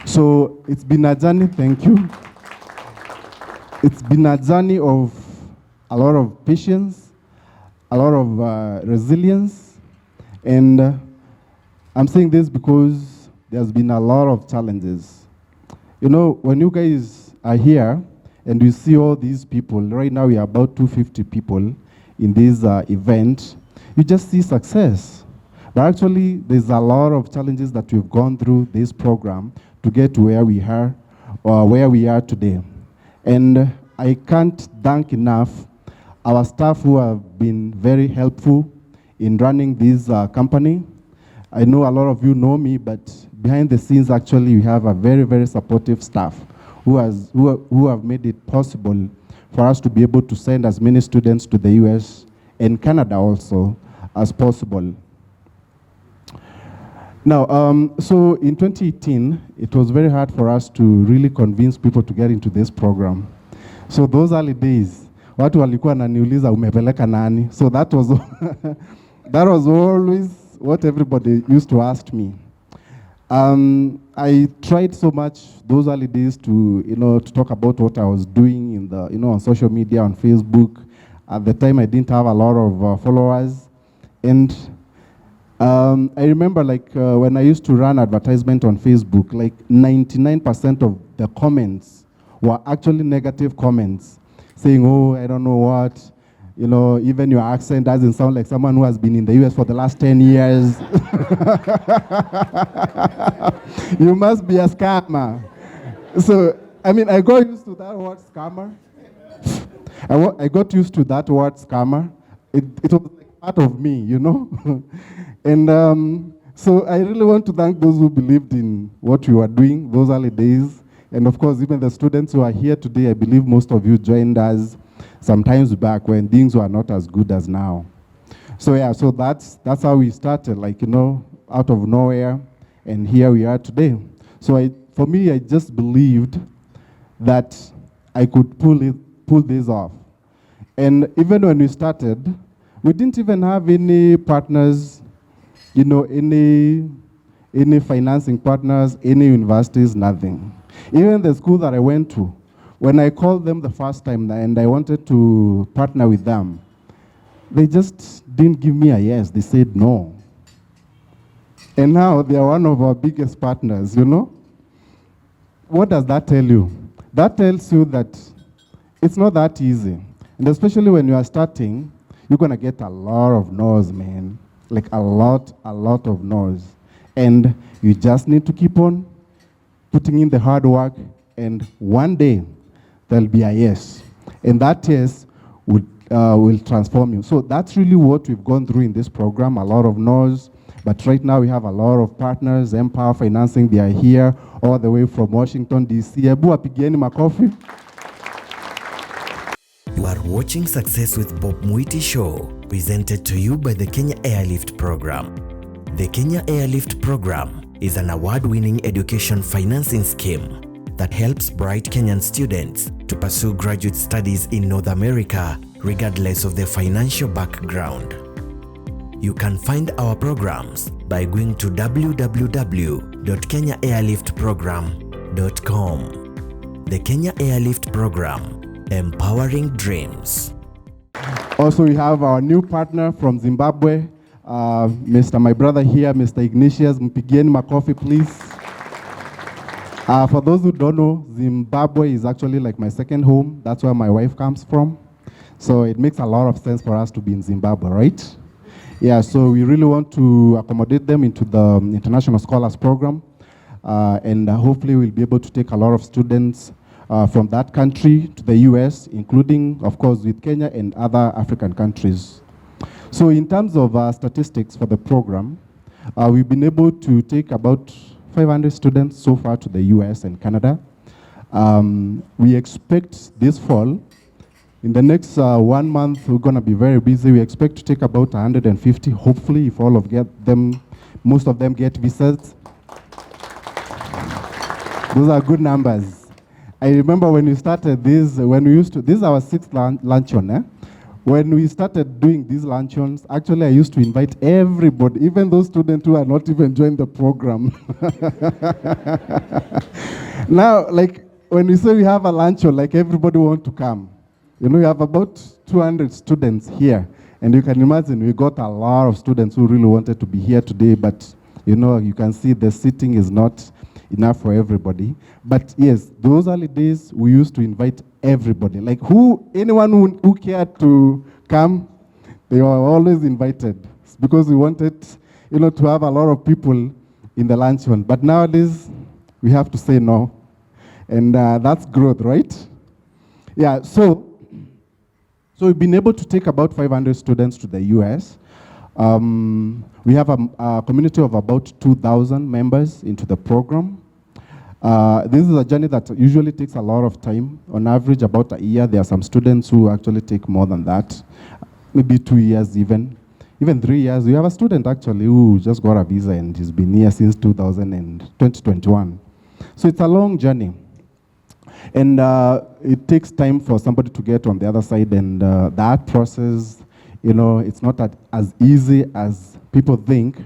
So it's been a journey, thank you. It's been a journey of a lot of patience, a lot of resilience, and I'm saying this because there's been a lot of challenges. You know, when you guys are here and you see all these people, right now we are about 250 people in this event, you just see success. But actually, there's a lot of challenges that we've gone through this program to get to where we are, or where we are today. And I can't thank enough our staff who have been very helpful in running this company. I know a lot of you know me, but behind the scenes, actually, we have a very, very supportive staff who have made it possible for us to be able to send as many students to the US and Canada also as possible. Now, so in 2018, it was very hard for us to really convince people to get into this program. So those early days, watu walikuwa wananiuliza umepeleka nani? So that was that was always what everybody used to ask me. I tried so much those early days to, to talk about what I was doing in the, on social media, on Facebook. At the time, I didn't have a lot of followers, and I remember when I used to run advertisement on Facebook, like 99% of the comments were actually negative comments, saying, oh, I don't know what, even your accent doesn't sound like someone who has been in the US for the last 10 years. You must be a scammer. So, I mean, I got used to that word scammer. I got used to that word scammer. It was like part of me, And so I really want to thank those who believed in what we were doing those early days. And of course, even the students who are here today, I believe most of you joined us sometimes back when things were not as good as now. So yeah, so that's how we started, out of nowhere, and here we are today. So for me, I just believed that I could pull this off. And even when we started, we didn't even have any partners, any financing partners, any universities, nothing. Even the school that I went to, when I called them the first time and I wanted to partner with them, they just didn't give me a yes. They said no. And now they are one of our biggest partners, What does that tell you? That tells you that it's not that easy. And especially when you are starting, you're going to get a lot of no's, man. Like a lot of no's. And you just need to keep on putting in the hard work, and one day there'll be a yes. And that yes will transform you. So that's really what we've gone through in this program, a lot of no's. But right now we have a lot of partners, Empower Financing, they are here all the way from Washington, D.C. Ebu apigieni makofi. You are watching Success with Bob Mwiti Show, presented to you by the Kenya Airlift Program. The Kenya Airlift Program is an award-winning education financing scheme that helps bright Kenyan students to pursue graduate studies in North America regardless of their financial background. You can find our programs by going to www.kenyaairliftprogram.com. The Kenya Airlift Program, empowering dreams. Also, we have our new partner from Zimbabwe, my brother here, Mr. Ignatius. Mpigieni makofi, please. For those who don't know, Zimbabwe is actually like my second home. That's where my wife comes from. So it makes a lot of sense for us to be in Zimbabwe, right? Yeah, so we really want to accommodate them into the International Scholars Program. And hopefully we'll be able to take a lot of students from that country to the US, including, of course, with Kenya and other African countries. So in terms of statistics for the program, we've been able to take about 500 students so far to the US and Canada. We expect this fall, in the next 1 month, we're going to be very busy. We expect to take about 150, hopefully, if all of them, most of them get visas. Those are good numbers. I remember when we started this, this is our 6th luncheon. When we started doing these luncheons, actually I used to invite everybody, even those students who are not even joined the program. Now, like when we say we have a luncheon, like everybody wants to come. You know, we have about 200 students here. And you can imagine we got a lot of students who really wanted to be here today, but you know, you can see the seating is not enough for everybody. But yes, those early days, we used to invite everybody. Like anyone who cared to come, they were always invited because we wanted, you know, to have a lot of people in the luncheon. But nowadays, we have to say no. And that's growth, right? Yeah, so we've been able to take about 500 students to the US. We have a community of about 2,000 members into the program. This is a journey that usually takes a lot of time. On average, about a year. There are some students who actually take more than that, maybe 2 years even 3 years. We have a student actually who just got a visa and he's been here since 2021. So it's a long journey. And it takes time for somebody to get on the other side, and that process, you know, it's not as easy as people think.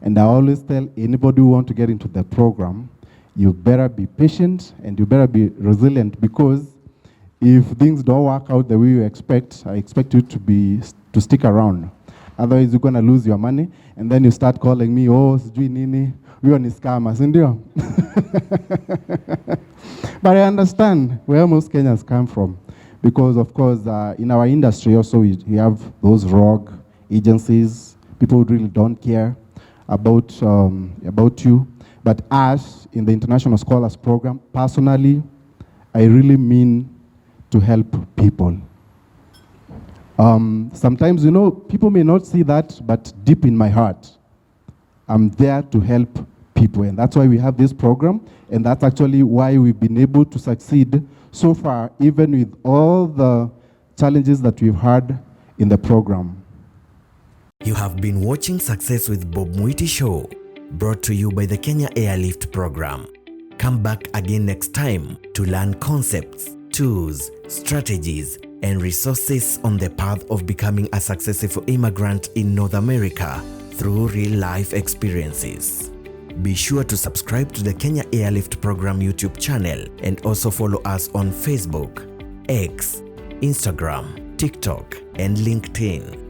And I always tell anybody who wants to get into the program, you better be patient and you better be resilient, because if things don't work out the way you expect, I expect you to stick around. Otherwise, you're going to lose your money, and then you start calling me, oh, sijui nini, huyo ni scammer, si ndio? But I understand where most Kenyans come from, because of course in our industry also we have those rogue agencies, people who really don't care about you. But us in the International Scholars Program, personally, I really mean to help people. Sometimes, you know, people may not see that, but deep in my heart, I'm there to help people. And that's why we have this program. And that's actually why we've been able to succeed so far, even with all the challenges that we've had in the program. You have been watching Success with Bob Mwiti Show, brought to you by the Kenya Airlift Program. Come back again next time to learn concepts, tools, strategies, and resources on the path of becoming a successful immigrant in North America through real-life experiences. Be sure to subscribe to the Kenya Airlift Program YouTube channel and also follow us on Facebook, X, Instagram, TikTok, and LinkedIn.